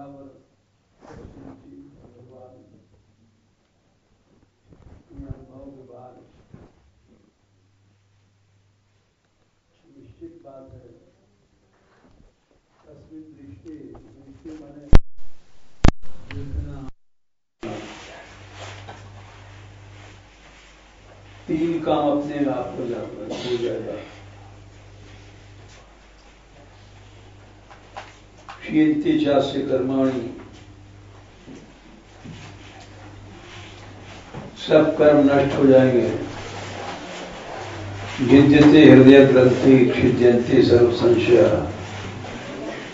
दयावर कृष्ण जी भगवान अनुभव के बाद निश्चित बात है तस्वीर दृष्टि माने देखना। तीन काम अपने आप हो जाएगा। क्षीयते चास्य कर्माणि, सब कर्म नष्ट हो जाएंगे। भिद्यते हृदय ग्रंथि छिद्यन्ते सर्व संशय,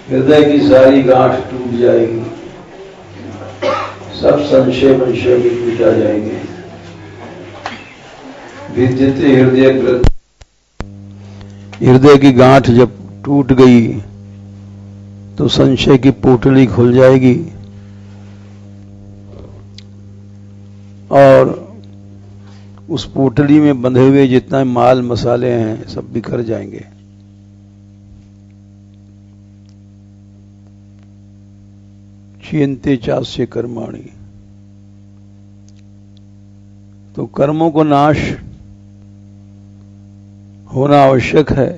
हृदय की सारी गांठ टूट जाएगी, सब संशय वंशय भी मिटा जाएंगे। भिद्यते हृदय ग्रंथि, हृदय की गांठ जब टूट गई तो संशय की पोटली खुल जाएगी और उस पोटली में बंधे हुए जितना माल मसाले हैं सब बिखर जाएंगे। क्षीयन्ते चास्य कर्माणि, तो कर्मों को नाश होना आवश्यक है।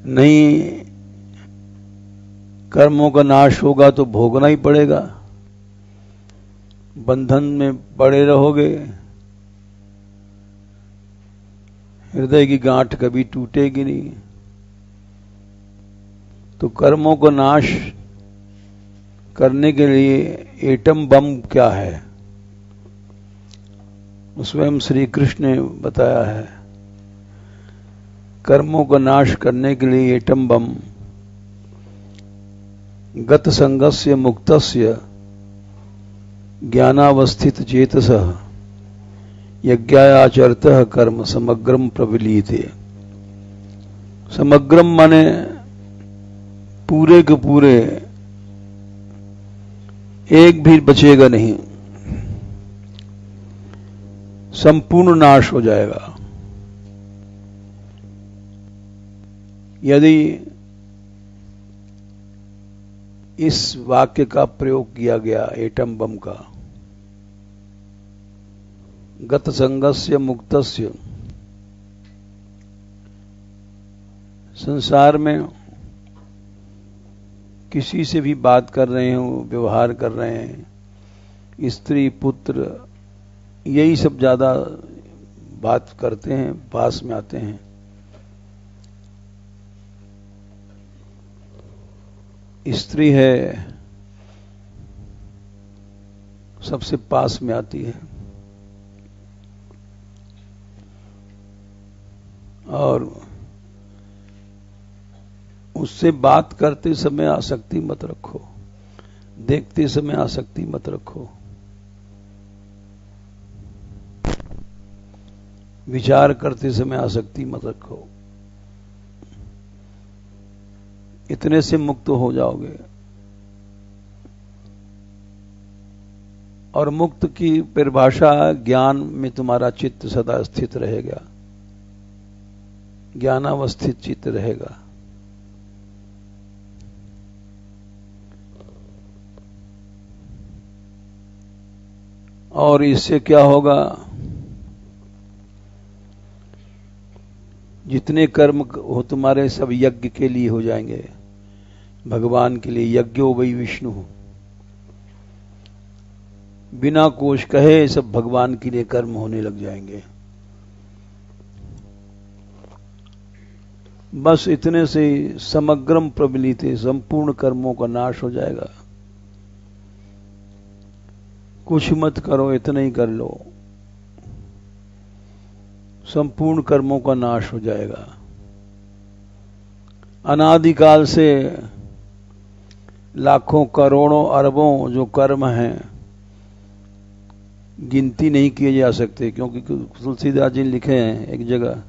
नहीं कर्मों का नाश होगा तो भोगना ही पड़ेगा, बंधन में पड़े रहोगे, हृदय की गांठ कभी टूटेगी नहीं। तो कर्मों को नाश करने के लिए एटम बम क्या है, स्वयं श्री कृष्ण ने बताया है। कर्मों का नाश करने के लिए एटम बम गत संगस्य मुक्तस्य ज्ञानावस्थित चेतसः यज्ञायाचरतः कर्म समग्रम प्रविलीते। समग्रम माने पूरे के पूरे, एक भी बचेगा नहीं, संपूर्ण नाश हो जाएगा। यदि इस वाक्य का प्रयोग किया गया एटम बम का, गत संगस्य मुक्तस्य, संसार में किसी से भी बात कर रहे हो, व्यवहार कर रहे हैं, स्त्री पुत्र यही सब ज्यादा बात करते हैं, पास में आते हैं। स्त्री है सबसे पास में आती है और उससे बात करते समय आसक्ति मत रखो, देखते समय आसक्ति मत रखो, विचार करते समय आसक्ति मत रखो। इतने से मुक्त हो जाओगे। और मुक्त की परिभाषा ज्ञान में तुम्हारा चित्त सदा स्थित रहेगा, ज्ञानावस्थित चित्त रहेगा। और इससे क्या होगा, जितने कर्म हो तुम्हारे सब यज्ञ के लिए हो जाएंगे, भगवान के लिए। यज्ञो वै विष्णु, बिना कोश कहे सब भगवान के लिए कर्म होने लग जाएंगे। बस इतने से समग्रम प्रबलिते, संपूर्ण कर्मों का नाश हो जाएगा। कुछ मत करो, इतना ही कर लो, संपूर्ण कर्मों का नाश हो जाएगा। अनादिकाल से लाखों करोड़ों अरबों जो कर्म हैं गिनती नहीं किए जा सकते, क्योंकि तुलसीदास जी लिखे हैं एक जगह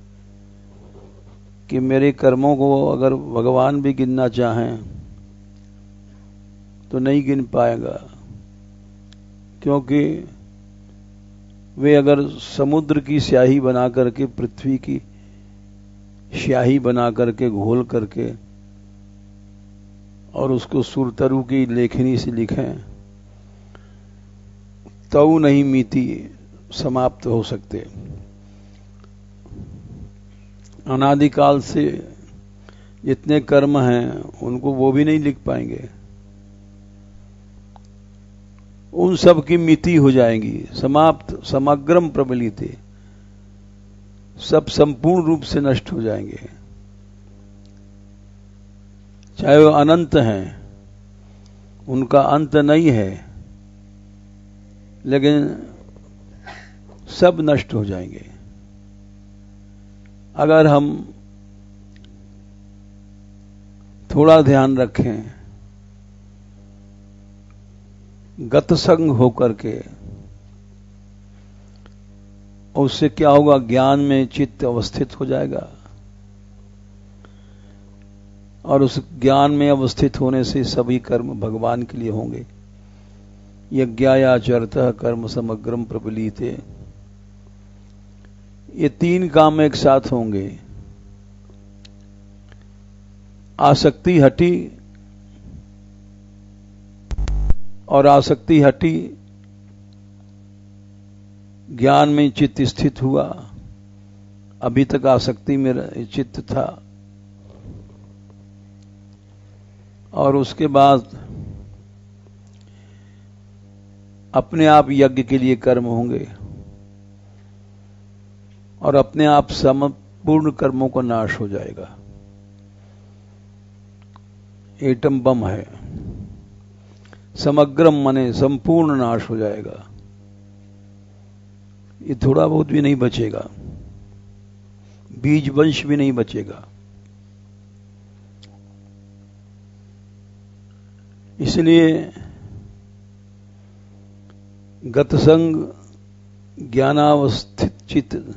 कि मेरे कर्मों को अगर भगवान भी गिनना चाहें तो नहीं गिन पाएगा, क्योंकि वे अगर समुद्र की स्याही बना करके, पृथ्वी की स्याही बना करके, घोल करके और उसको सुरतरु की लेखनी से लिखें, तऊ नहीं मीति समाप्त हो सकते। अनादिकाल से जितने कर्म हैं उनको वो भी नहीं लिख पाएंगे। उन सब की मिति हो जाएंगी, समाप्त समग्रम प्रबलिते, सब संपूर्ण रूप से नष्ट हो जाएंगे। चाहे वो अनंत हैं, उनका अंत नहीं है, लेकिन सब नष्ट हो जाएंगे। अगर हम थोड़ा ध्यान रखें, गतसंग होकर के, उससे क्या होगा, ज्ञान में चित्त अवस्थित हो जाएगा, और उस ज्ञान में अवस्थित होने से सभी कर्म भगवान के लिए होंगे। यज्ञायाचरतः कर्म समग्रम प्रबलीते, ये तीन काम एक साथ होंगे। आसक्ति हटी, और आसक्ति हटी, ज्ञान में चित्त स्थित हुआ। अभी तक आसक्ति में चित्त था, और उसके बाद अपने आप यज्ञ के लिए कर्म होंगे, और अपने आप संपूर्ण कर्मों का नाश हो जाएगा। एटम बम है, समग्रम माने संपूर्ण नाश हो जाएगा। ये थोड़ा बहुत भी नहीं बचेगा, बीज वंश भी नहीं बचेगा। इसलिए गतसंग, ज्ञानावस्थित चित्त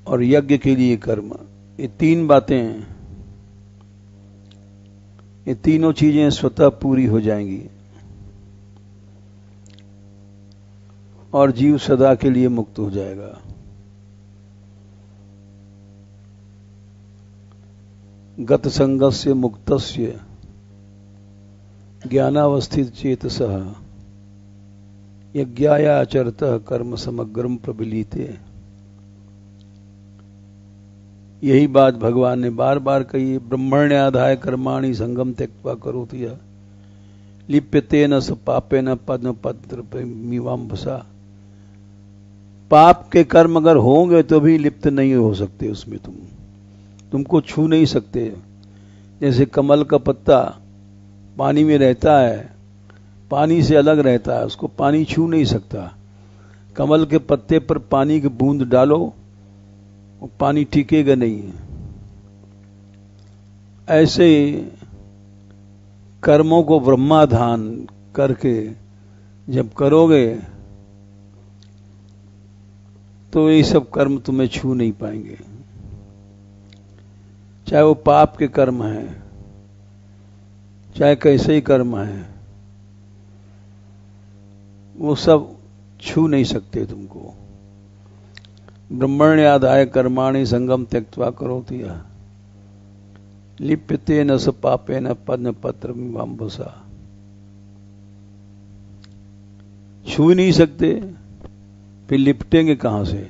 और यज्ञ के लिए कर्म, ये तीन बातें, ये तीनों चीजें स्वतः पूरी हो जाएंगी, और जीव सदा के लिए मुक्त हो जाएगा। गतसंगस्य मुक्तस्य ज्ञानावस्थित चेतसः यज्ञायाचरतः कर्म समग्रम प्रबलीते। यही बात भगवान ने बार बार कही है। ब्रह्मण्याधाय कर्माणि संगम त्यक्त्वा करोति यः लिप्यतेन स पापेन पद्म पत्र मीवांभसा। पाप के कर्म अगर होंगे तो भी लिप्त नहीं हो सकते उसमें, तुमको छू नहीं सकते। जैसे कमल का पत्ता पानी में रहता है, पानी से अलग रहता है, उसको पानी छू नहीं सकता। कमल के पत्ते पर पानी की बूंद डालो, वो पानी टिकेगा नहीं। ऐसे कर्मों को ब्रह्माधान करके जब करोगे तो ये सब कर्म तुम्हें छू नहीं पाएंगे। चाहे वो पाप के कर्म हैं, चाहे कैसे ही कर्म हैं, वो सब छू नहीं सकते तुमको। ब्रह्मण्याधाय कर्माणि संगम त्यक्त्वा करोति यः लिप्यतेन स पापेन पद्म पत्र मीवांभसा। छू ही नहीं सकते, फिर लिपटेंगे कहां से?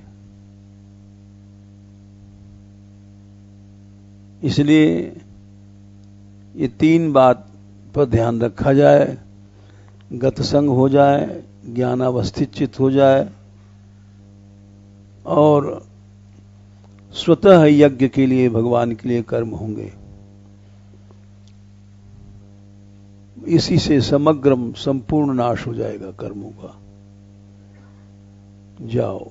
इसलिए ये तीन बात पर ध्यान रखा जाए। गतसंग हो जाए, ज्ञानावस्थित चित्त हो जाए, और स्वतः यज्ञ के लिए, भगवान के लिए कर्म होंगे। इसी से समग्रम संपूर्ण नाश हो जाएगा कर्मों का। जाओ।